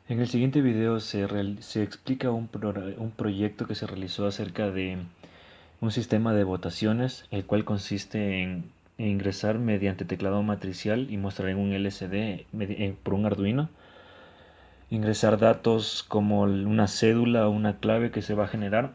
En el siguiente video se explica un proyecto que se realizó acerca de un sistema de votaciones, el cual consiste en ingresar mediante teclado matricial y mostrar en un LCD por un Arduino, ingresar datos como una cédula o una clave que se va a generar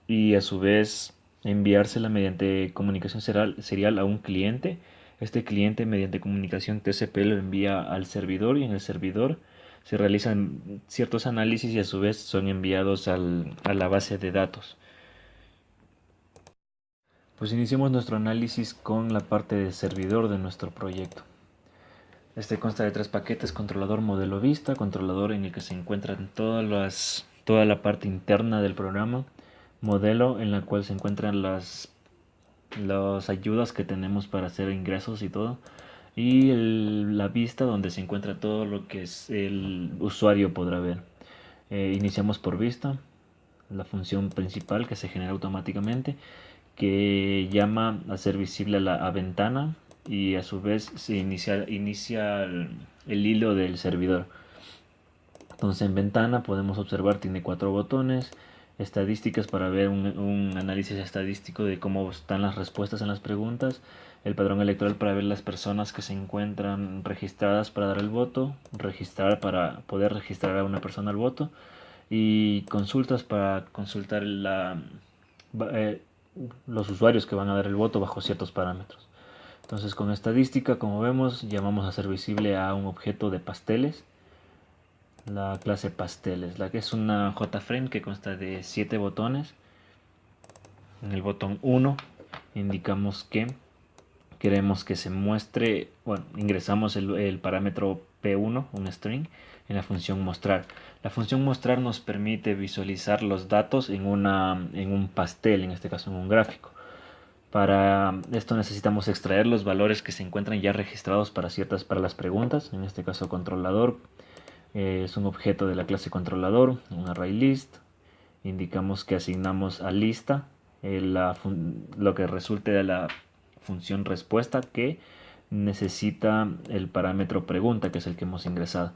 y a su vez enviársela mediante comunicación serial a un cliente. Este cliente mediante comunicación TCP lo envía al servidor y en el servidor se realizan ciertos análisis y a su vez son enviados a la base de datos. Pues iniciemos nuestro análisis con la parte de servidor de nuestro proyecto. Este consta de 3 paquetes: controlador, modelo vista, controlador en el que se encuentran toda la parte interna del programa, modelo en la cual se encuentran las ayudas que tenemos para hacer ingresos y todo, y la vista donde se encuentra todo lo que el usuario podrá ver. Iniciamos por vista, la función principal que se genera automáticamente, que llama a ser visible a ventana y a su vez se inicia el hilo del servidor. Entonces en ventana podemos observar, tiene 4 botones: estadísticas para ver un análisis estadístico de cómo están las respuestas en las preguntas, el padrón electoral para ver las personas que se encuentran registradas para dar el voto, registrar para poder registrar a una persona al voto, y consultas para consultar los usuarios que van a dar el voto bajo ciertos parámetros. Entonces con estadística, como vemos, llamamos a hacer visible a un objeto de pasteles, la clase pasteles, la que es una JFrame que consta de 7 botones. En el botón 1 indicamos que queremos que se muestre, bueno, ingresamos el parámetro P1, un string, en la función mostrar. La función mostrar nos permite visualizar los datos en un pastel, en este caso en un gráfico. Para esto necesitamos extraer los valores que se encuentran ya registrados para las preguntas. En este caso controlador es un objeto de la clase controlador, un array list. Indicamos que asignamos a lista lo que resulte de la función respuesta, que necesita el parámetro pregunta, que es el que hemos ingresado.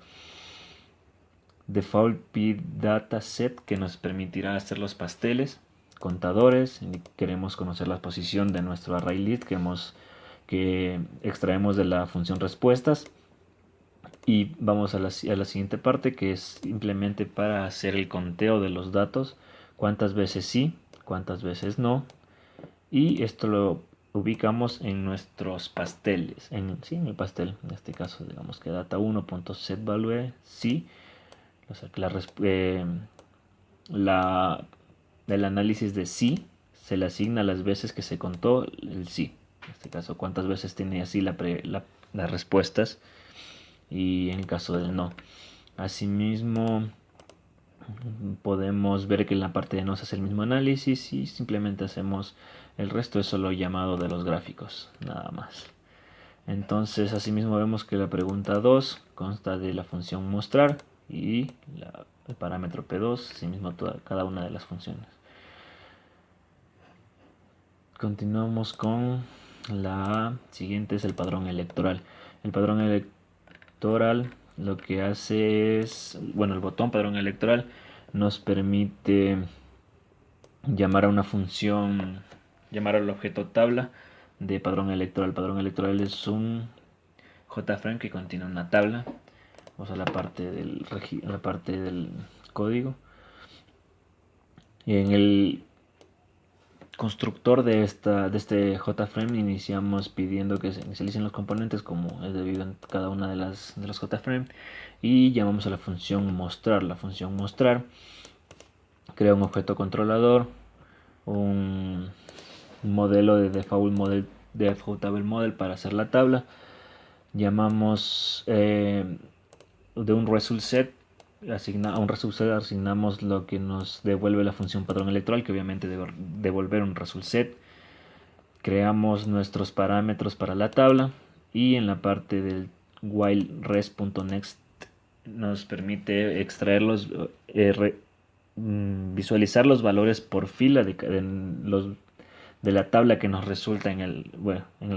Default pDataSet, que nos permitirá hacer los pasteles. Contadores, queremos conocer la posición de nuestro array list que extraemos de la función respuestas. Y vamos a la siguiente parte, que es simplemente para hacer el conteo de los datos: cuántas veces sí, cuántas veces no. Y esto lo ubicamos en nuestros pasteles, en el pastel. En este caso digamos que data1.setValue sí, o sea que el análisis de sí se le asigna las veces que se contó el sí. En este caso, cuántas veces tiene así las respuestas, y en el caso del no. Asimismo, podemos ver que en la parte de no se hace el mismo análisis y simplemente hacemos el resto, es solo llamado de los gráficos, nada más. Entonces, asimismo vemos que la pregunta 2 consta de la función mostrar y el parámetro P2, asimismo cada una de las funciones. Continuamos con la siguiente, es el padrón electoral. El padrón electoral lo que hace es, bueno, el botón padrón electoral nos permite llamar a una función, llamar al objeto tabla de padrón electoral. Padrón electoral es un JFrame que contiene una tabla. Vamos a la parte del código. Y en el constructor de este JFrame iniciamos pidiendo que se inicialicen los componentes como es debido en cada una de los JFrame, y llamamos a la función mostrar. La función mostrar crea un objeto controlador, un modelo de defaultable model para hacer la tabla. Llamamos de un result set, a un result set asignamos lo que nos devuelve la función padrón electoral, que obviamente debe devolver un result set. Creamos nuestros parámetros para la tabla y en la parte del while res.next nos permite extraer visualizar los valores por fila de la tabla que nos resulta en el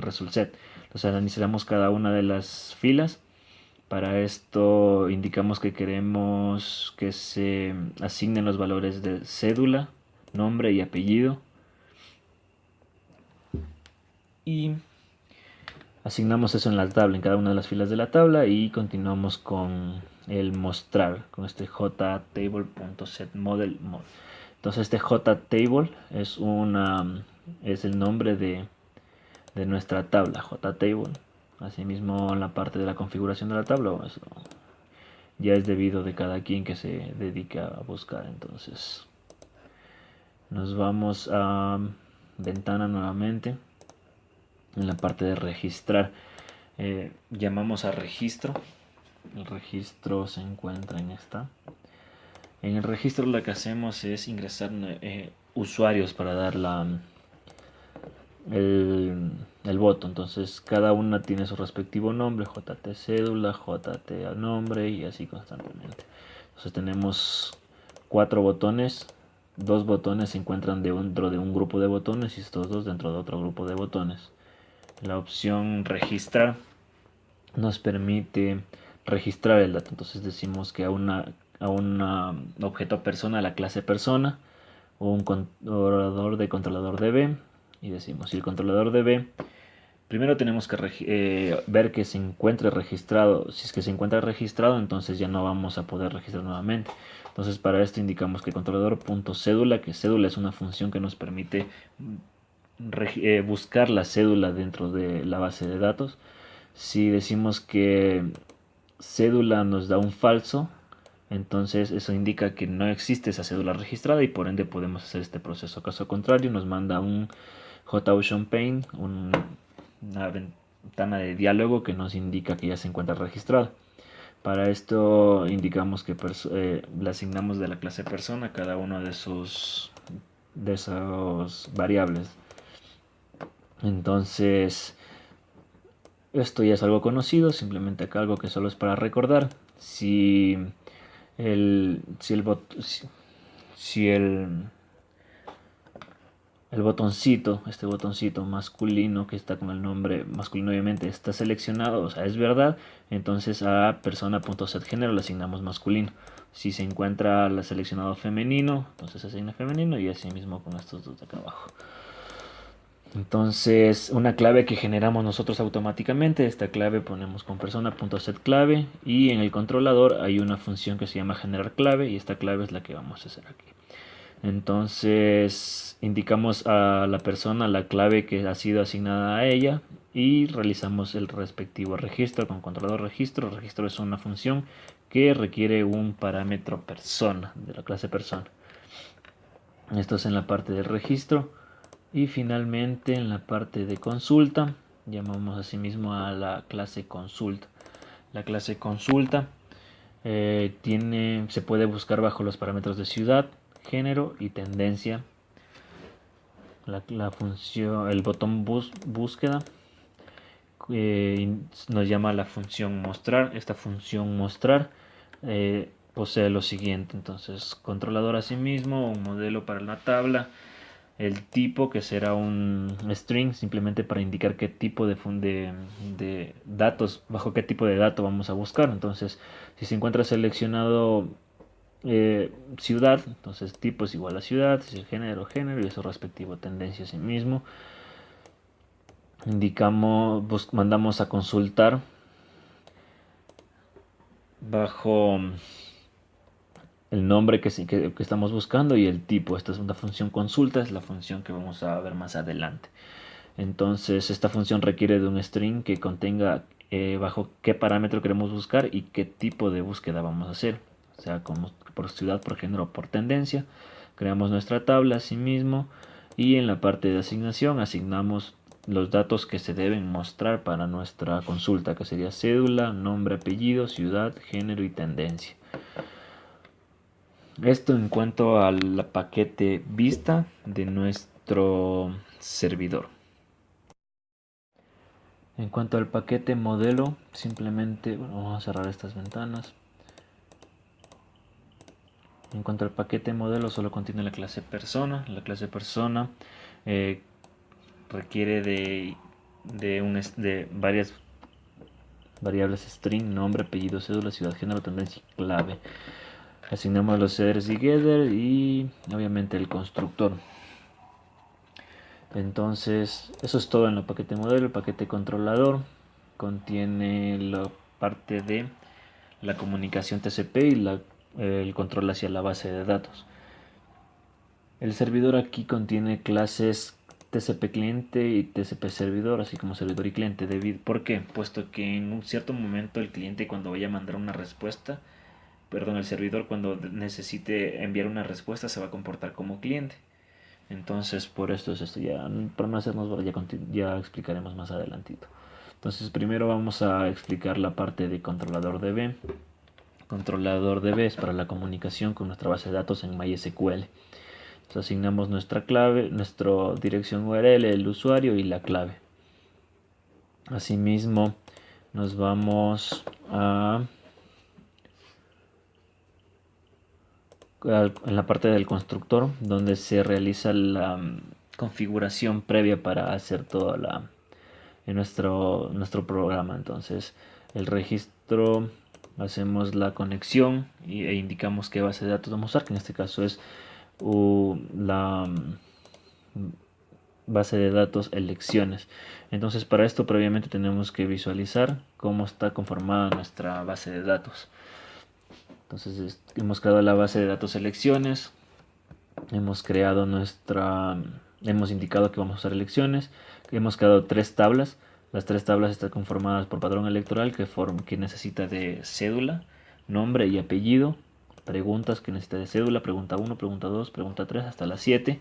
result set. Entonces analizamos cada una de las filas. Para esto indicamos que queremos que se asignen los valores de cédula, nombre y apellido. Y asignamos eso en la tabla, en cada una de las filas de la tabla, y continuamos con el mostrar, con este jtable.setModel. Entonces este jtable es el nombre de nuestra tabla, jtable. Asimismo, la parte de la configuración de la tabla, eso ya es debido de cada quien que se dedica a buscar. Entonces nos vamos a ventana nuevamente. En la parte de registrar, llamamos a registro. El registro se encuentra en esta. En el registro lo que hacemos es ingresar usuarios para dar el voto. Entonces cada una tiene su respectivo nombre, JT cédula, JT nombre, y así constantemente. Entonces tenemos 4 botones. 2 botones se encuentran dentro de un grupo de botones y estos 2 dentro de otro grupo de botones. La opción registrar nos permite registrar el dato. Entonces decimos que a un objeto persona, a la clase persona, o un controlador de controlador DB, y decimos si el controlador DB, primero tenemos que ver que se encuentre registrado. Si es que se encuentra registrado, entonces ya no vamos a poder registrar nuevamente. Entonces para esto indicamos que controlador.cédula, que cédula es una función que nos permite buscar la cédula dentro de la base de datos. Si decimos que cédula nos da un falso, entonces eso indica que no existe esa cédula registrada y por ende podemos hacer este proceso. Caso contrario, nos manda un JOceanPane, una ventana de diálogo que nos indica que ya se encuentra registrado. Para esto indicamos que le asignamos de la clase persona cada uno de esos variables. Entonces esto ya es algo conocido, simplemente acá algo que solo es para recordar. Si el botoncito, este botoncito masculino que está con el nombre masculino, obviamente está seleccionado, o sea, es verdad, entonces a persona.setGénero le asignamos masculino. Si se encuentra seleccionado femenino, entonces se asigna femenino, y así mismo con estos dos de acá abajo. Entonces, una clave que generamos nosotros automáticamente, esta clave ponemos con persona.setClave, y en el controlador hay una función que se llama generar clave, y esta clave es la que vamos a hacer aquí. Entonces indicamos a la persona la clave que ha sido asignada a ella y realizamos el respectivo registro con controlador registro. Registro es una función que requiere un parámetro persona, de la clase persona. Esto es en la parte del registro. Y finalmente en la parte de consulta llamamos asimismo a la clase consulta. La clase consulta se puede buscar bajo los parámetros de ciudad, género y tendencia. La función, el botón búsqueda nos llama a la función mostrar. Esta función mostrar posee lo siguiente: entonces controlador asimismo, un modelo para la tabla, el tipo que será un string simplemente para indicar qué tipo de datos, bajo qué tipo de dato vamos a buscar. Entonces si se encuentra seleccionado ciudad, entonces tipo es igual a ciudad, si es género, género, y eso respectivo tendencia sí mismo. Indicamos, mandamos a consultar bajo el nombre que estamos buscando y el tipo. Esta es una función consulta, es la función que vamos a ver más adelante. Entonces esta función requiere de un string que contenga bajo qué parámetro queremos buscar y qué tipo de búsqueda vamos a hacer, o sea, como por ciudad, por género, por tendencia. Creamos nuestra tabla asimismo, y en la parte de asignación asignamos los datos que se deben mostrar para nuestra consulta, que sería cédula, nombre, apellido, ciudad, género y tendencia. Esto en cuanto al paquete vista de nuestro servidor. En cuanto al paquete modelo, simplemente vamos a cerrar estas ventanas. En cuanto al paquete modelo, solo contiene la clase persona. La clase persona requiere de varias variables string, nombre, apellido, cédula, ciudad, género, tendencia y clave. Asignamos los headers y getter y obviamente el constructor. Entonces, eso es todo en el paquete modelo. El paquete controlador contiene la parte de la comunicación TCP y el control hacia la base de datos. El servidor aquí contiene clases TCP cliente y TCP servidor, así como servidor y cliente. ¿Por qué? Puesto que en un cierto momento el cliente, cuando vaya a mandar una respuesta, el servidor, cuando necesite enviar una respuesta, se va a comportar como cliente. Entonces, por esto es esto. Ya, para no hacernos, ya explicaremos más adelantito. Entonces, primero vamos a explicar la parte de controlador DB. Controlador DB es para la comunicación con nuestra base de datos en MySQL. Entonces, asignamos nuestra clave, nuestra dirección URL, el usuario y la clave. Asimismo, nos vamos en la parte del constructor, donde se realiza la configuración previa para hacer toda en nuestro programa. Entonces, el registro, hacemos la conexión e indicamos qué base de datos vamos a usar, que en este caso es la base de datos elecciones. Entonces, para esto previamente tenemos que visualizar cómo está conformada nuestra base de datos. Entonces, hemos creado la base de datos elecciones, hemos indicado que vamos a usar elecciones, hemos creado 3 tablas. Las 3 tablas están conformadas por padrón electoral, que necesita de cédula, nombre y apellido, preguntas que necesita de cédula, pregunta 1, pregunta 2, pregunta 3 hasta la 7.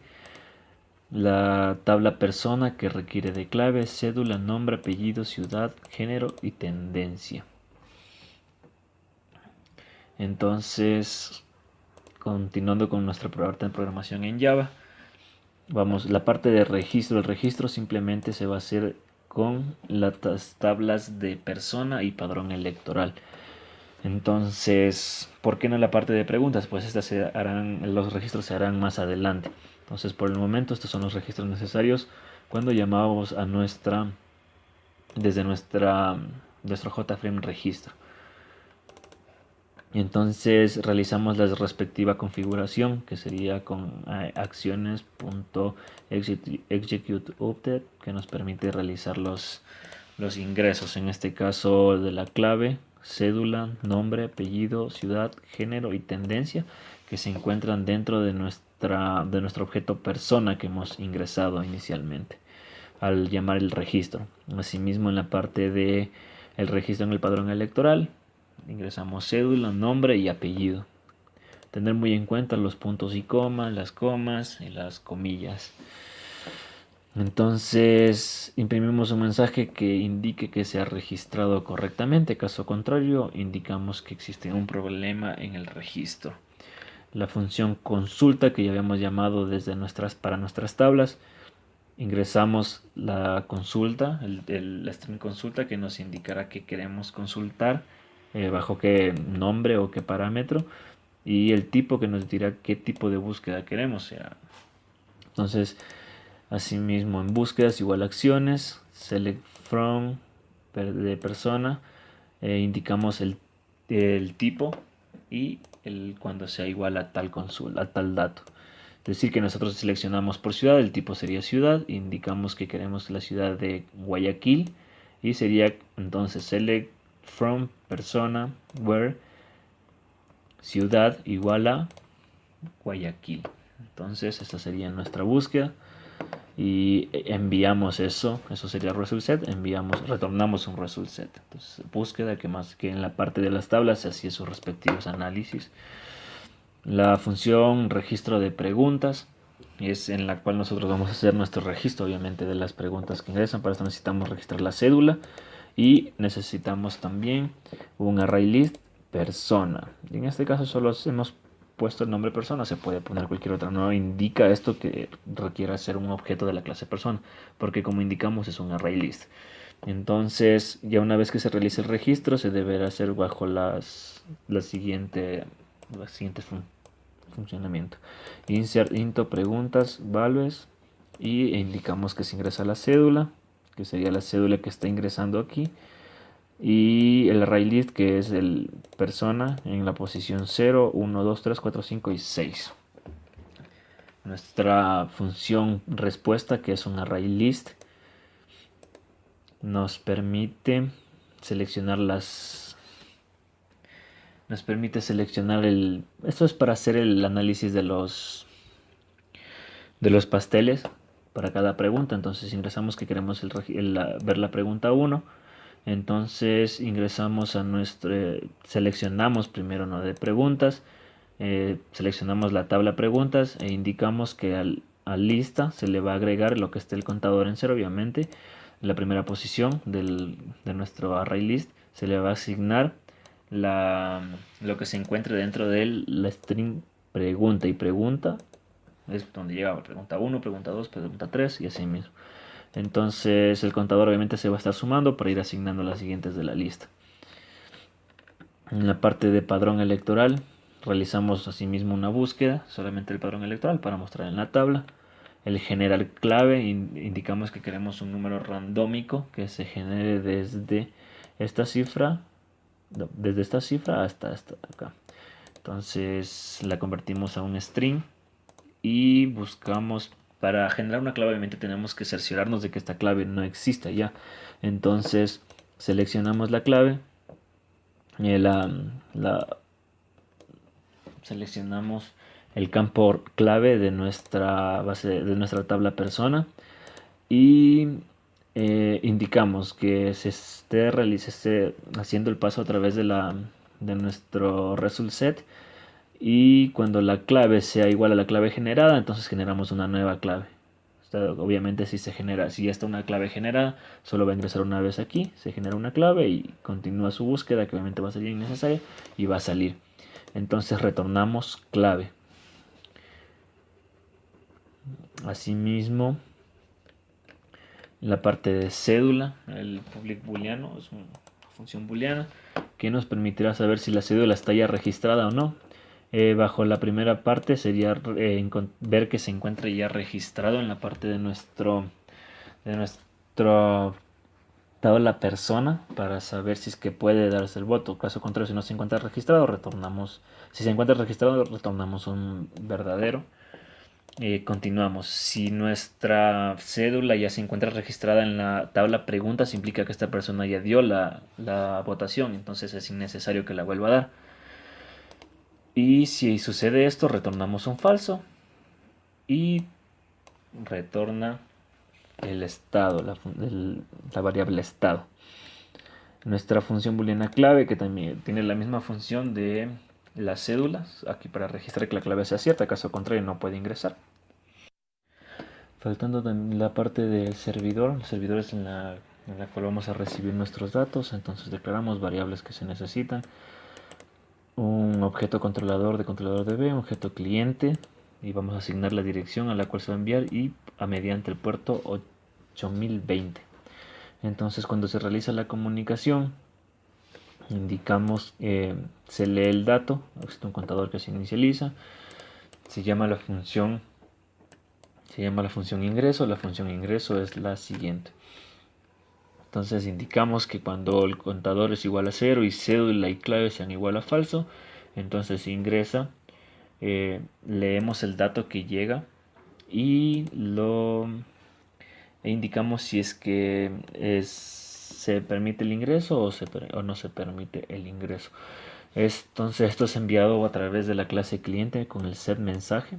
La tabla persona, que requiere de clave, cédula, nombre, apellido, ciudad, género y tendencia. Entonces, continuando con nuestra parte de programación en Java, la parte de registro. El registro simplemente se va a hacer con las tablas de persona y padrón electoral. Entonces, ¿por qué no la parte de preguntas? Pues los registros se harán más adelante. Entonces, por el momento, estos son los registros necesarios cuando llamamos desde nuestro JFrame registro. Entonces realizamos la respectiva configuración, que sería con acciones.executeUpdate, que nos permite realizar los ingresos, en este caso de la clave, cédula, nombre, apellido, ciudad, género y tendencia, que se encuentran dentro de nuestro objeto persona que hemos ingresado inicialmente al llamar el registro. Asimismo, en la parte de el registro en el padrón electoral, ingresamos cédula, nombre y apellido. Tener muy en cuenta los puntos y comas, las comas y las comillas. Entonces, imprimimos un mensaje que indique que se ha registrado correctamente. Caso contrario, indicamos que existe un problema en el registro. La función consulta, que ya habíamos llamado para nuestras tablas, ingresamos la consulta, la string consulta, que nos indicará que queremos consultar, bajo qué nombre o qué parámetro, y el tipo, que nos dirá qué tipo de búsqueda queremos. Entonces, asimismo, en búsquedas igual acciones, select from de persona, indicamos el tipo y cuando sea igual a tal consulta, a tal dato. Es decir, que nosotros seleccionamos por ciudad, el tipo sería ciudad, indicamos que queremos la ciudad de Guayaquil y sería entonces select from persona where ciudad igual a Guayaquil. Entonces esta sería nuestra búsqueda y enviamos eso sería result set, retornamos un result set. Entonces, búsqueda, que más que en la parte de las tablas se hacía sus respectivos análisis. La función registro de preguntas es en la cual nosotros vamos a hacer nuestro registro, obviamente, de las preguntas que ingresan. Para esto necesitamos registrar la cédula y necesitamos también un array list persona. Y en este caso solo hemos puesto el nombre persona, se puede poner cualquier otra. No indica esto que requiera ser un objeto de la clase persona, porque como indicamos es un array list. Entonces, ya una vez que se realice el registro, se deberá hacer bajo las siguientes funcionamiento. Insert into preguntas, values, y indicamos que se ingresa la cédula, que sería la cédula que está ingresando aquí, y el array list, que es el persona en la posición 0, 1, 2, 3, 4, 5 y 6. Nuestra función respuesta, que es un array list, nos permite seleccionar esto es para hacer el análisis de los pasteles para cada pregunta. Entonces ingresamos que queremos ver la pregunta 1. Entonces ingresamos a seleccionamos primero una de preguntas, seleccionamos la tabla preguntas e indicamos que a lista se le va a agregar lo que esté el contador en 0, obviamente. La primera posición de nuestro array list se le va a asignar lo que se encuentre dentro de la string pregunta, y pregunta es donde llega pregunta 1, pregunta 2, pregunta 3 y así mismo. Entonces el contador obviamente se va a estar sumando para ir asignando las siguientes de la lista. En la parte de padrón electoral realizamos asimismo una búsqueda, solamente el padrón electoral para mostrar en la tabla. El generar clave, indicamos que queremos un número randómico que se genere desde esta cifra hasta acá. Entonces la convertimos a un string y buscamos, para generar una clave obviamente tenemos que cerciorarnos de que esta clave no exista ya. Entonces seleccionamos la clave, seleccionamos el campo clave de nuestra tabla persona y indicamos que se esté haciendo el paso a través de nuestro result set, y cuando la clave sea igual a la clave generada, entonces generamos una nueva clave. Obviamente si ya está una clave generada, solo va a ingresar una vez aquí, se genera una clave y continúa su búsqueda, que obviamente va a ser innecesaria, y va a salir. Entonces retornamos clave. Asimismo, la parte de cédula, el public booleano, es una función booleana que nos permitirá saber si la cédula está ya registrada o no. Bajo la primera parte sería ver que se encuentra ya registrado en la parte de nuestro tabla persona, para saber si es que puede darse el voto. Caso contrario, si no se encuentra registrado, si se encuentra registrado, retornamos un verdadero. Continuamos. Si nuestra cédula ya se encuentra registrada en la tabla preguntas, implica que esta persona ya dio la votación, entonces es innecesario que la vuelva a dar. Y si sucede esto, retornamos un falso y retorna el estado, la variable estado. Nuestra función booleana clave, que también tiene la misma función de las cédulas, aquí para registrar que la clave sea cierta, caso contrario no puede ingresar. Faltando también la parte del servidor. El servidor es en la cual vamos a recibir nuestros datos. Entonces declaramos variables que se necesitan, un objeto controlador de B, un objeto cliente, y vamos a asignar la dirección a la cual se va a enviar y mediante el puerto 8020. Entonces cuando se realiza la comunicación, indicamos, se lee el dato, existe un contador que se inicializa, se llama la función ingreso. La función ingreso es la siguiente. Entonces indicamos que cuando el contador es igual a 0 y cédula y clave sean igual a falso, entonces ingresa, leemos el dato que llega y indicamos si es que se permite el ingreso o no se permite el ingreso. Entonces esto es enviado a través de la clase cliente con el set mensaje.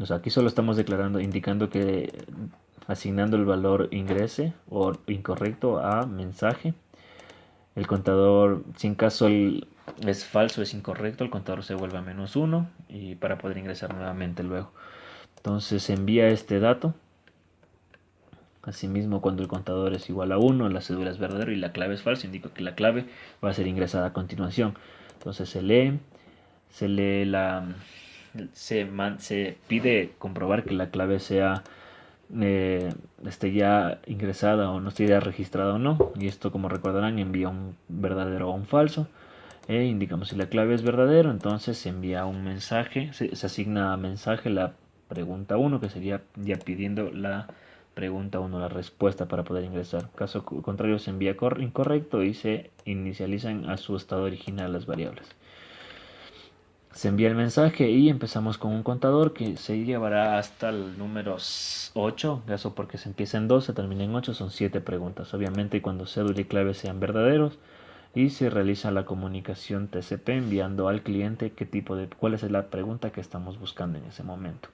Aquí solo estamos indicando que asignando el valor ingrese o incorrecto a mensaje. El contador, si en caso es falso, es incorrecto, el contador se vuelve a -1 y para poder ingresar nuevamente luego. Entonces se envía este dato. Asimismo, cuando el contador es igual a 1, la cédula es verdadero y la clave es falsa, indica que la clave va a ser ingresada a continuación. Entonces se pide comprobar que la clave esté ya ingresada o no esté ya registrada o no, y esto, como recordarán, envía un verdadero o un falso. Indicamos si la clave es verdadero, entonces se envía un mensaje, se asigna mensaje la pregunta 1, que sería ya pidiendo la pregunta 1, la respuesta para poder ingresar. Caso contrario se envía incorrecto y se inicializan a su estado original las variables. Se envía el mensaje y empezamos con un contador que se llevará hasta el número 8, eso porque se empieza en 2, se termina en 8, son 7 preguntas. Obviamente cuando cédula y clave sean verdaderos, y se realiza la comunicación TCP enviando al cliente cuál es la pregunta que estamos buscando en ese momento.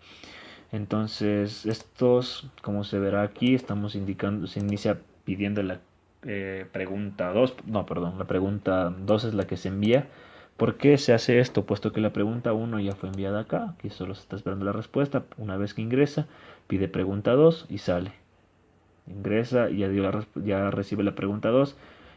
Entonces estos, como se verá aquí, estamos indicando, se inicia pidiendo la pregunta 2, no, perdón, la pregunta 2 es la que se envía. ¿Por qué se hace esto? Puesto que la pregunta 1 ya fue enviada acá, aquí solo se está esperando la respuesta. Una vez que ingresa, pide pregunta 2 y sale. Ingresa y ya recibe la pregunta 2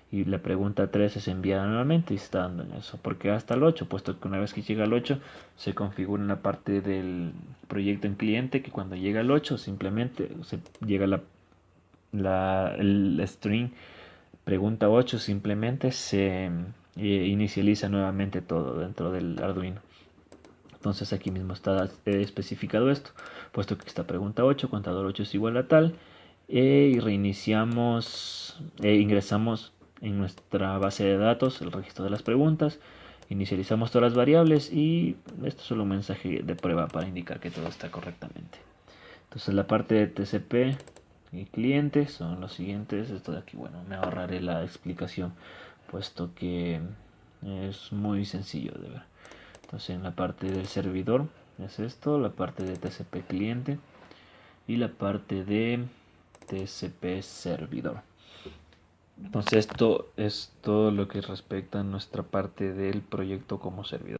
y la pregunta 3 es enviada nuevamente y está dando en eso. Porque hasta el 8, puesto que una vez que llega al 8 se configura una parte del proyecto en cliente que cuando llega al 8 simplemente se llega el string pregunta 8 simplemente se inicializa nuevamente todo dentro del Arduino. Entonces aquí mismo está especificado esto, puesto que esta pregunta 8, contador 8 es igual a tal, y reiniciamos, ingresamos en nuestra base de datos el registro de las preguntas, inicializamos todas las variables y esto es solo un mensaje de prueba para indicar que todo está correctamente. Entonces la parte de TCP y clientes son los siguientes. Esto de aquí, bueno, me ahorraré la explicación, puesto que es muy sencillo de ver. Entonces en la parte del servidor es esto, la parte de TCP cliente y la parte de TCP servidor. Entonces esto es todo lo que respecta a nuestra parte del proyecto como servidor.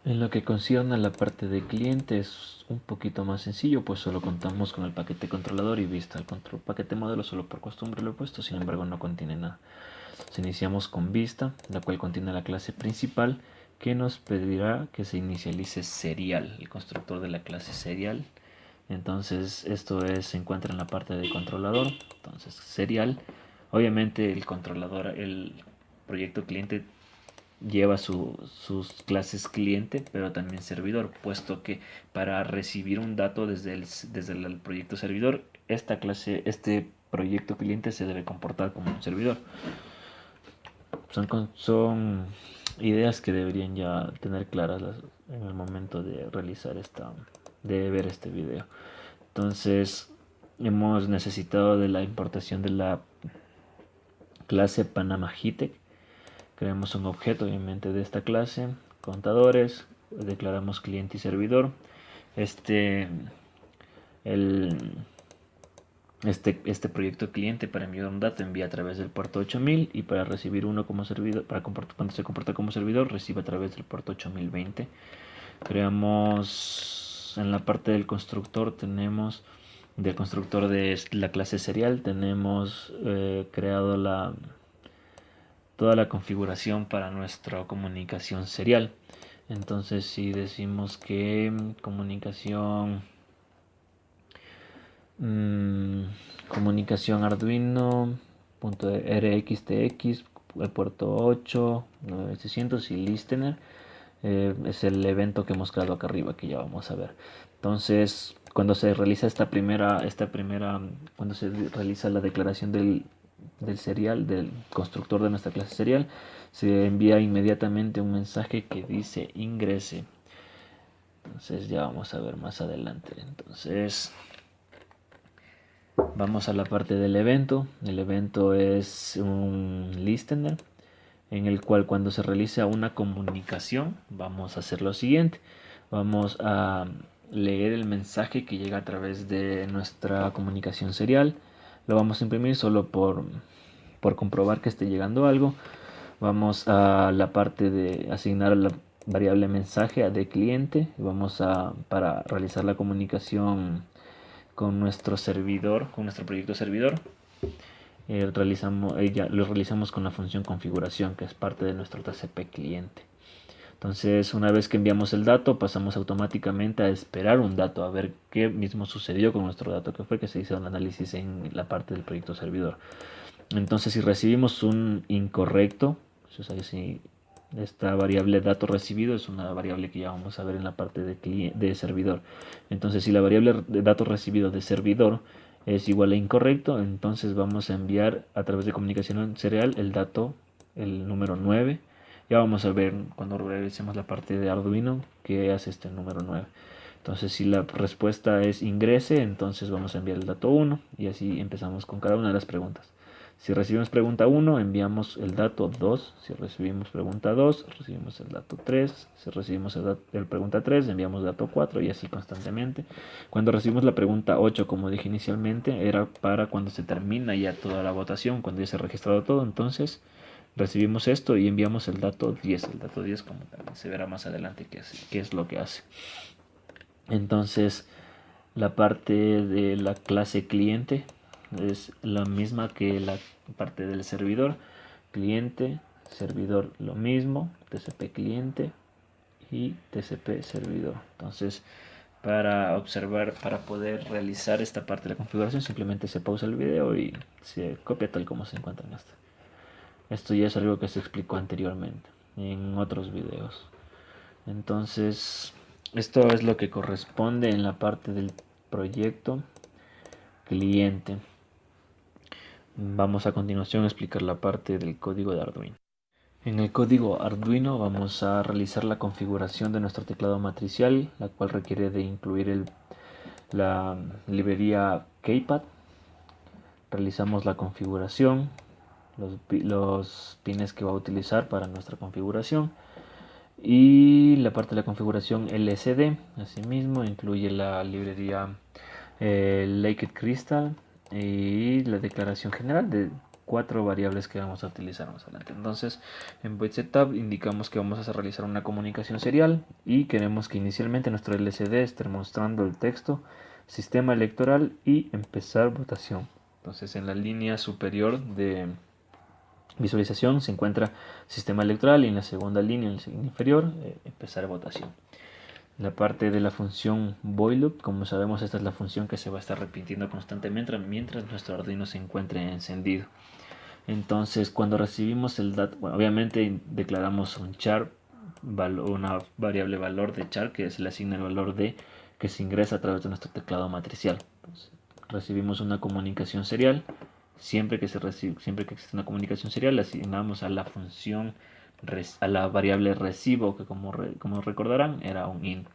En lo que concierne a la parte de cliente es un poquito más sencillo, pues solo contamos con el paquete controlador y vista. El paquete modelo solo por costumbre lo he puesto, sin embargo no contiene nada. Entonces iniciamos con vista, la cual contiene la clase principal que nos pedirá que se inicialice serial, el constructor de la clase serial. Entonces esto se encuentra en la parte de controlador. Entonces serial, obviamente el controlador, el proyecto cliente lleva sus clases cliente, pero también servidor, puesto que para recibir un dato desde el proyecto servidor, este proyecto cliente se debe comportar como un servidor. Son ideas que deberían ya tener claras en el momento de realizar de ver este video. Entonces, hemos necesitado de la importación de la clase Panama HITEC. Creamos un objeto obviamente de esta clase, contadores, declaramos cliente y servidor. Este proyecto cliente para enviar un dato envía a través del puerto 8000 y para recibir uno como servidor, cuando se comporta como servidor, recibe a través del puerto 8020. Creamos en la parte del constructor, del constructor de la clase serial, tenemos creado toda la configuración para nuestra comunicación serial. Entonces si decimos que comunicación Arduino.rxtx, el puerto 8, 9600 y listener, es el evento que hemos creado acá arriba, que ya vamos a ver. Entonces cuando se realiza cuando se realiza la declaración del serial, del constructor de nuestra clase serial, se envía inmediatamente un mensaje que dice ingrese. Entonces ya vamos a ver más adelante. Entonces vamos a la parte del evento. El evento es un listener en el cual cuando se realiza una comunicación vamos a hacer lo siguiente. Vamos a leer el mensaje que llega a través de nuestra comunicación serial. Lo vamos a imprimir solo por comprobar que esté llegando algo. Vamos a la parte de asignar la variable mensaje de cliente. Para realizar la comunicación con nuestro servidor, con nuestro proyecto servidor, lo realizamos con la función configuración, que es parte de nuestro TCP cliente. Entonces una vez que enviamos el dato, pasamos automáticamente a esperar un dato, a ver qué mismo sucedió con nuestro dato, que fue que se hizo un análisis en la parte del proyecto servidor. Entonces si recibimos un incorrecto, si Esta variable dato recibido es una variable que ya vamos a ver en la parte de servidor. Entonces, si la variable de dato recibido de servidor es igual a incorrecto, entonces vamos a enviar a través de comunicación serial el dato, el número 9. Ya vamos a ver cuando revisemos la parte de Arduino qué hace este número 9. Entonces, si la respuesta es ingrese, entonces vamos a enviar el dato 1 y así empezamos con cada una de las preguntas. Si recibimos pregunta 1, enviamos el dato 2. Si recibimos pregunta 2, recibimos el dato 3. Si recibimos el pregunta 3, enviamos el dato 4 y así constantemente. Cuando recibimos la pregunta 8, como dije inicialmente, era para cuando se termina ya toda la votación, cuando ya se ha registrado todo. Entonces, recibimos esto y enviamos el dato 10. El dato 10, como también se verá más adelante qué es lo que hace. Entonces, la parte de la clase cliente es la misma que la parte del servidor. Cliente, servidor lo mismo, TCP cliente y TCP servidor. Entonces, para observar, para poder realizar esta parte de la configuración, simplemente se pausa el video y se copia tal como se encuentra en este. Esto ya es algo que se explicó anteriormente en otros videos. Entonces, esto es lo que corresponde en la parte del proyecto cliente. Vamos a continuación a explicar la parte del código de Arduino. En el código Arduino vamos a realizar la configuración de nuestro teclado matricial, la cual requiere de incluir la librería KPad. Realizamos la configuración, los pines que va a utilizar para nuestra configuración y la parte de la configuración LCD. Asimismo incluye la librería Liquid Crystal y la declaración general de 4 variables que vamos a utilizar más adelante. Entonces, en Void Setup indicamos que vamos a realizar una comunicación serial y queremos que inicialmente nuestro LCD esté mostrando el texto sistema electoral y empezar votación. Entonces, en la línea superior de visualización se encuentra sistema electoral y en la segunda línea, en la inferior, empezar votación. La parte de la función void loop, como sabemos, esta es la función que se va a estar repitiendo constantemente mientras nuestro Arduino se encuentre encendido. Entonces, cuando recibimos el dato, bueno, obviamente declaramos un char, una variable valor de char que se le asigna el valor de que se ingresa a través de nuestro teclado matricial. Entonces, recibimos una comunicación serial. Siempre que existe una comunicación serial, le asignamos a la función a la variable recibo, que como recordarán era un int.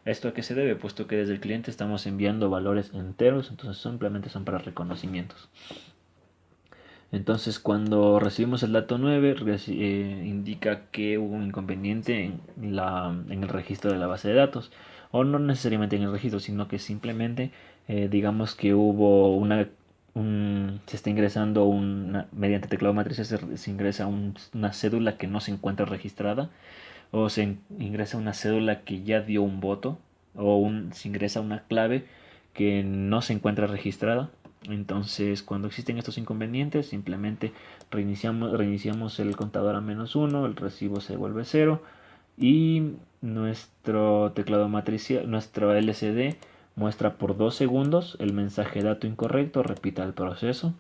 ¿Esto a qué se debe? Puesto que desde el cliente estamos enviando valores enteros, entonces simplemente son para reconocimientos. Entonces, cuando recibimos el dato 9, indica que hubo un inconveniente en el registro de la base de datos. O no necesariamente en el registro, sino que simplemente digamos que hubo se está ingresando mediante teclado matriz, se ingresa una cédula que no se encuentra registrada, o se ingresa una cédula que ya dio un voto, o se ingresa una clave que no se encuentra registrada. Entonces, cuando existen estos inconvenientes, simplemente reiniciamos el contador a -1, el recibo se vuelve 0 y nuestro teclado matricial, nuestro LCD muestra por 2 segundos el mensaje dato incorrecto, repita el proceso.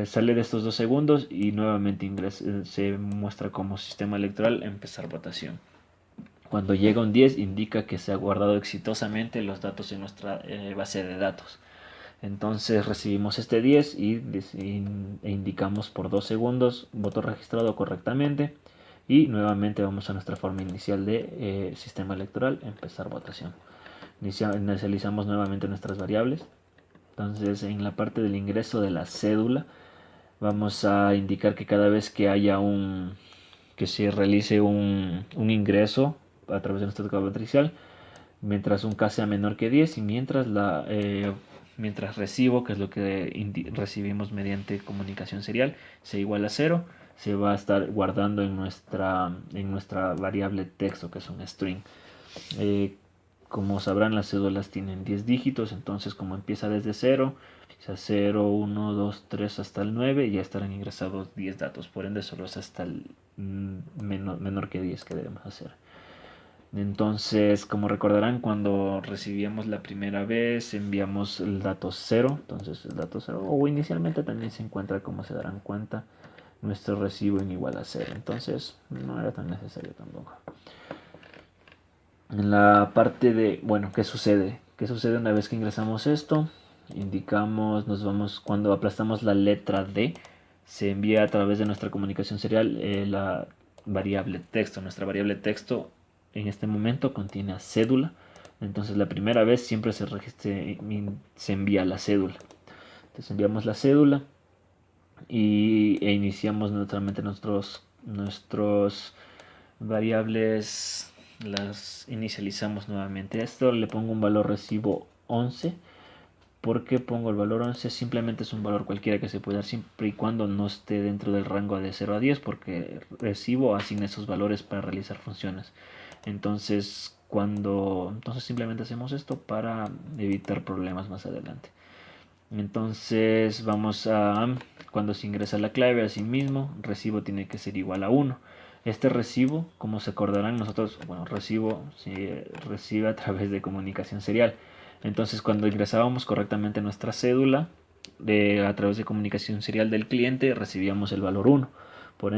Sale de estos 2 segundos y nuevamente se muestra como sistema electoral empezar votación. Cuando llega un 10 indica que se ha guardado exitosamente los datos en nuestra base de datos. Entonces recibimos este 10 e indicamos por 2 segundos voto registrado correctamente. Y nuevamente vamos a nuestra forma inicial de sistema electoral, empezar votación. Inicializamos nuevamente nuestras variables. Entonces en la parte del ingreso de la cédula vamos a indicar que cada vez que haya que se realice un ingreso a través de nuestro teclado matricial, mientras un K sea menor que 10 y mientras recibo, que es lo que recibimos mediante comunicación serial, sea igual a 0, se va a estar guardando en nuestra variable texto, que es un string. Como sabrán, las cédulas tienen 10 dígitos, entonces como empieza desde 0, o sea 0, 1, 2, 3 hasta el 9, ya estarán ingresados 10 datos, por ende solo es hasta el menor que 10 que debemos hacer. Entonces, como recordarán, cuando recibíamos la primera vez, enviamos el dato 0. Entonces, el dato 0, o inicialmente también se encuentra, como se darán cuenta, nuestro recibo en igual a 0. Entonces no era tan necesario tampoco. En la parte de, bueno, ¿qué sucede? ¿Qué sucede una vez que ingresamos esto? Indicamos, nos vamos, cuando aplastamos la letra D, se envía a través de nuestra comunicación serial la variable texto. Nuestra variable texto en este momento contiene cédula. Entonces la primera vez siempre se envía la cédula. Entonces enviamos la cédula e iniciamos naturalmente nuestros variables, las inicializamos nuevamente. A esto le pongo un valor recibo 11. ¿Por qué pongo el valor 11? Simplemente es un valor cualquiera que se puede dar siempre y cuando no esté dentro del rango de 0 a 10, porque recibo asigna esos valores para realizar funciones. Entonces simplemente hacemos esto para evitar problemas más adelante. Entonces cuando se ingresa la clave, así mismo, recibo tiene que ser igual a 1. Este recibo, como se acordarán nosotros, bueno, recibo se recibe a través de comunicación serial. Entonces cuando ingresábamos correctamente nuestra cédula, a través de comunicación serial del cliente, recibíamos el valor 1. Por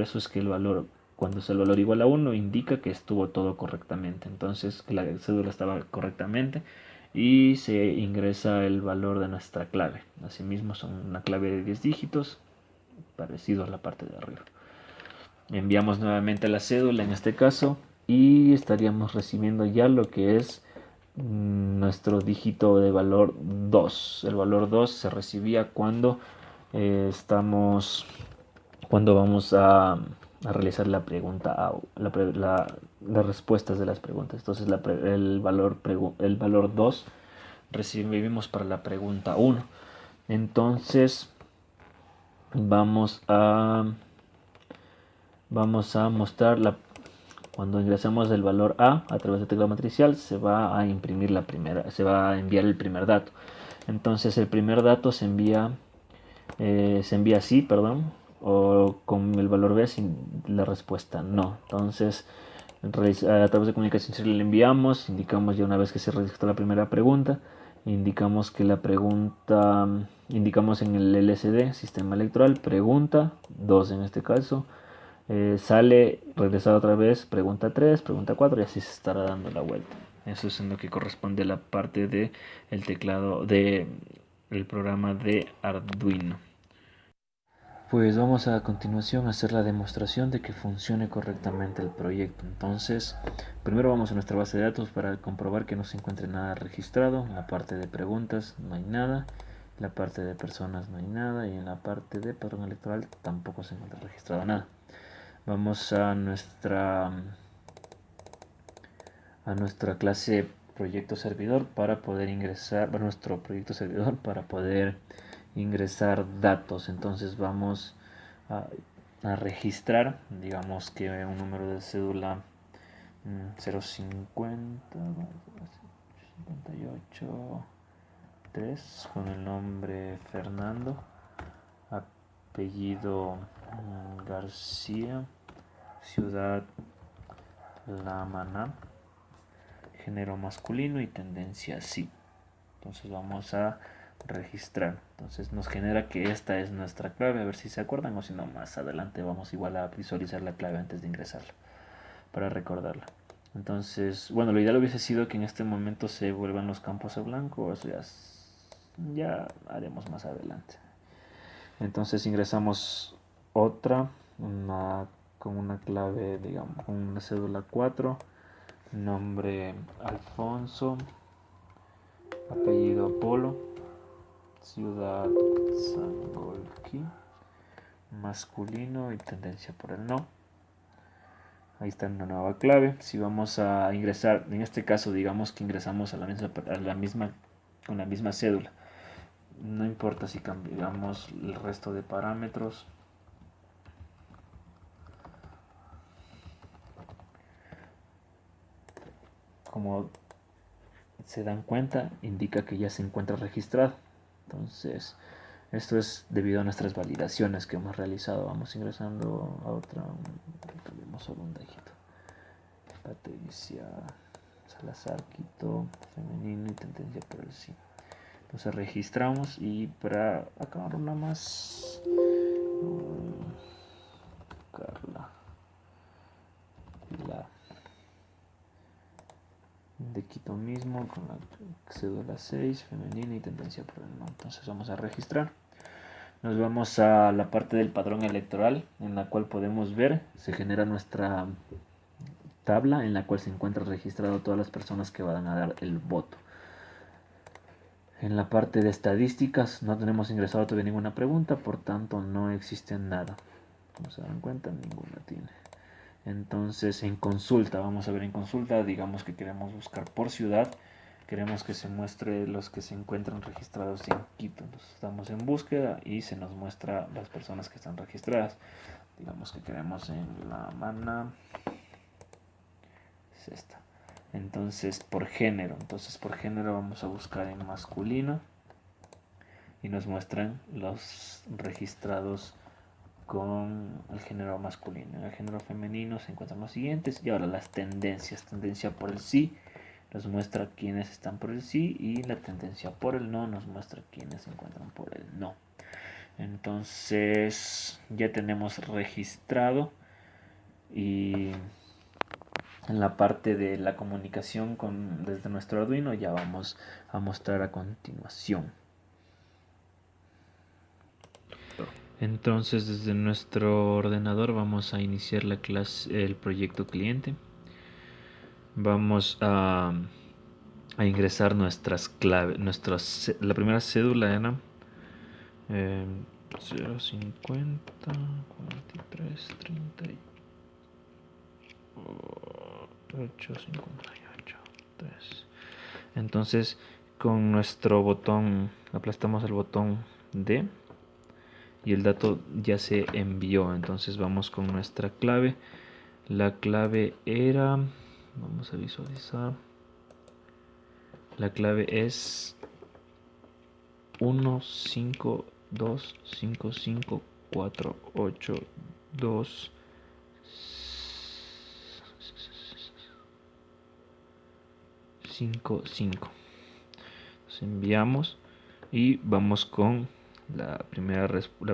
eso es que cuando es el valor igual a 1, indica que estuvo todo correctamente. Entonces que la cédula estaba correctamente y se ingresa el valor de nuestra clave. Asimismo son una clave de 10 dígitos, parecido a la parte de arriba. Enviamos nuevamente la cédula en este caso y estaríamos recibiendo ya lo que es nuestro dígito de valor 2. El valor 2 se recibía cuando vamos a realizar la pregunta, las respuestas de las preguntas. Entonces el valor 2 recibimos para la pregunta 1. Entonces vamos a mostrar cuando ingresamos el valor A través de teclado matricial, se va a enviar el primer dato. Entonces el primer dato se envía así, o con el valor B sin la respuesta no. Entonces a través de comunicación serial le enviamos, indicamos ya una vez que se registró la primera pregunta, indicamos en el LSD, sistema electoral, pregunta 2 en este caso, sale, regresar otra vez, pregunta 3, pregunta 4 y así se estará dando la vuelta. Eso es en lo que corresponde a la parte de el teclado del programa de Arduino. Pues vamos a continuación a hacer la demostración de que funcione correctamente el proyecto. Entonces, primero vamos a nuestra base de datos para comprobar que no se encuentre nada registrado. En la parte de preguntas no hay nada, en la parte de personas no hay nada y en la parte de padrón electoral tampoco se encuentra registrado nada. Vamos a nuestra clase proyecto servidor para poder ingresar, nuestro proyecto servidor para poder ingresar datos. Entonces vamos a registrar, digamos que un número de cédula 050 58 3 con el nombre Fernando, apellido García, ciudad La Maná, género masculino y tendencia sí. Entonces vamos a registrar. Entonces nos genera que esta es nuestra clave, a ver si se acuerdan, o si no más adelante vamos igual a visualizar la clave antes de ingresarla para recordarla. Entonces, bueno, lo ideal hubiese sido que en este momento se vuelvan los campos a blanco, eso ya haremos más adelante. Entonces ingresamos otra, con una clave, digamos, con una cédula 4, nombre Alfonso, apellido Polo, ciudad Sangolquí, masculino y tendencia por el no. Ahí está una nueva clave. Si vamos a ingresar, en este caso digamos que ingresamos con la misma cédula. No importa si cambiamos el resto de parámetros. Como se dan cuenta, indica que ya se encuentra registrado. Entonces, esto es debido a nuestras validaciones que hemos realizado. Vamos ingresando a otra. Cambiamos solo un dígito. Patricia Salazar, Quito, femenino y tendencia por el sí. Entonces registramos y para acabar una más buscarla. La de Quito mismo, con la cédula 6, femenina y tendencia por el no. Entonces vamos a registrar. Nos vamos a la parte del padrón electoral, en la cual podemos ver, se genera nuestra tabla en la cual se encuentra registrado todas las personas que van a dar el voto. En la parte de estadísticas no tenemos ingresado todavía ninguna pregunta, por tanto no existe nada. Como se dan cuenta, ninguna tiene. Entonces en consulta, vamos a ver en consulta, digamos que queremos buscar por ciudad, queremos que se muestre los que se encuentran registrados en Quito. Entonces estamos en búsqueda y se nos muestra las personas que están registradas. Digamos que queremos en La Habana, es esta. Entonces por género, vamos a buscar en masculino y nos muestran los registrados con el género masculino. En el género femenino se encuentran los siguientes. Y ahora las tendencias. Tendencia por el sí nos muestra quiénes están por el sí, y la tendencia por el no nos muestra quiénes se encuentran por el no. Entonces ya tenemos registrado, y en la parte de la comunicación desde nuestro Arduino ya vamos a mostrar a continuación. Entonces desde nuestro ordenador vamos a iniciar la clase, el proyecto cliente. Vamos a ingresar nuestras claves. La primera cédula era 050 43 38 58 3. Entonces con nuestro botón aplastamos el botón D y el dato ya se envió. Entonces vamos con nuestra clave. La clave era, vamos a visualizar, la clave es 1525548 55. Nos enviamos y vamos con la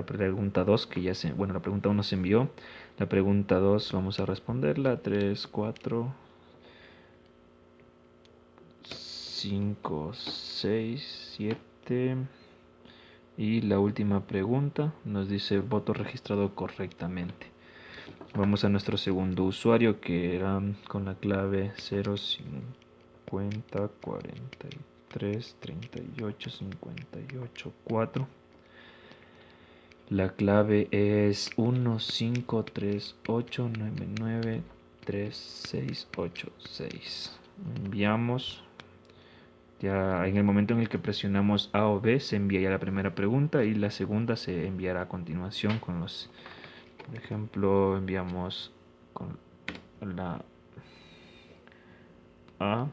pregunta 2, que ya la pregunta 1 se envió. La pregunta 2 vamos a responderla. 3, 4, 5, 6, 7. Y la última pregunta nos dice voto registrado correctamente. Vamos a nuestro segundo usuario, que era con la clave 050 43 38 58 4. La clave es 153899368 Enviamos. Ya en el momento en el que presionamos A o B se envía ya la primera pregunta, y la segunda se enviará a continuación con los, por ejemplo, enviamos con la A,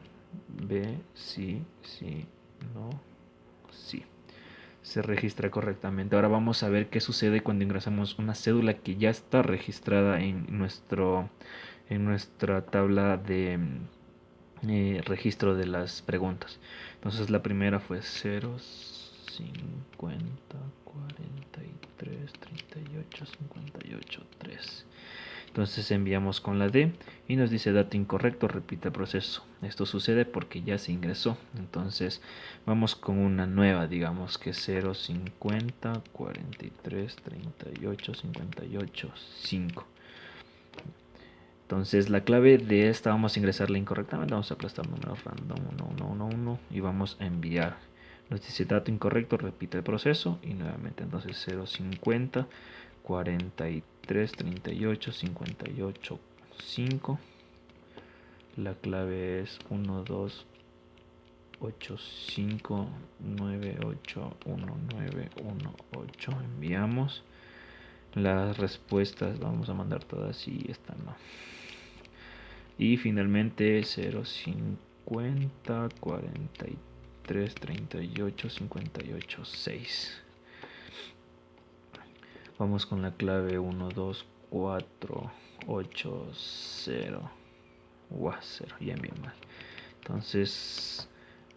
B, sí, no, sí. Se registra correctamente. Ahora vamos a ver qué sucede cuando ingresamos una cédula que ya está registrada en nuestra tabla de registro de las preguntas. Entonces la primera fue 0, 50, 43, 38, 58, 3. Entonces enviamos con la D y nos dice dato incorrecto, repite el proceso. Esto sucede porque ya se ingresó. Entonces vamos con una nueva, digamos que 0, 50, 43, 38, 58, 5. Entonces la clave de esta vamos a ingresarla incorrectamente. Vamos a aplastar números random 1111 y vamos a enviar. Nos dice dato incorrecto, repite el proceso y nuevamente. Entonces 050 43 38 58 5. La clave es 12859819118. Enviamos. Las respuestas vamos a mandar todas y esta no. Y finalmente 050 43 38 58 6. Vamos con la clave 12480. 0, ya bien mal. Entonces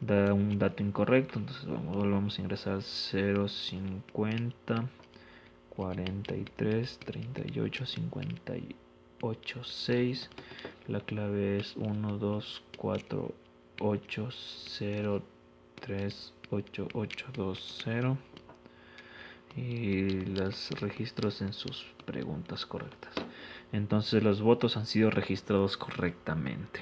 da un dato incorrecto. Entonces volvamos a ingresar 050 43 38 58 6. La clave es 1 2 4 8 0 3 8 8 2 0 y los registros en sus preguntas correctas. Entonces los votos han sido registrados correctamente.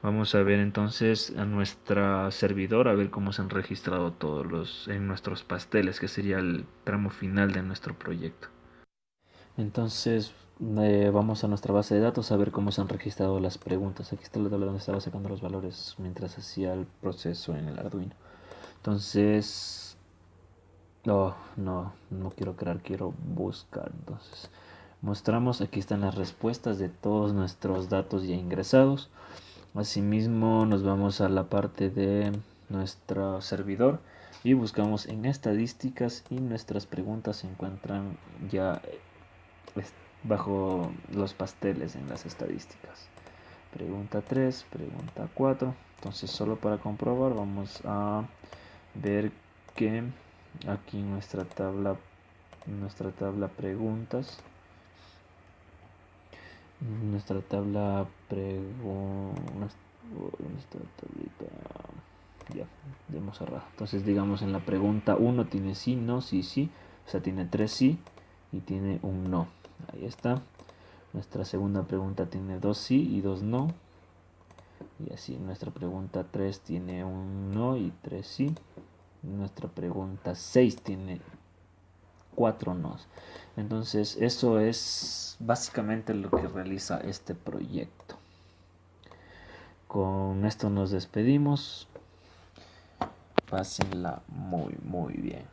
Vamos a ver entonces a nuestra servidor, a ver cómo se han registrado todos en nuestros pasteles, que sería el tramo final de nuestro proyecto. Entonces vamos a nuestra base de datos a ver cómo se han registrado las preguntas. Aquí está la tabla donde estaba sacando los valores mientras hacía el proceso en el Arduino. Entonces, no quiero crear, quiero buscar. Entonces, mostramos, aquí están las respuestas de todos nuestros datos ya ingresados. Asimismo, nos vamos a la parte de nuestro servidor y buscamos en estadísticas y nuestras preguntas se encuentran ya bajo los pasteles en las estadísticas. Pregunta 3, pregunta 4. Entonces, solo para comprobar, vamos a ver que aquí en nuestra tabla preguntas, nuestra tablita, ya hemos cerrado. Entonces, digamos, en la pregunta 1 tiene sí, no, sí, sí, o sea, tiene 3 sí y tiene un no. Ahí está. Nuestra segunda pregunta tiene 2 sí y 2 no. Y así, nuestra pregunta 3 tiene un no y 3 sí. Nuestra pregunta 6 tiene 4 nos. Entonces, eso es básicamente lo que realiza este proyecto. Con esto nos despedimos. Pásenla muy bien.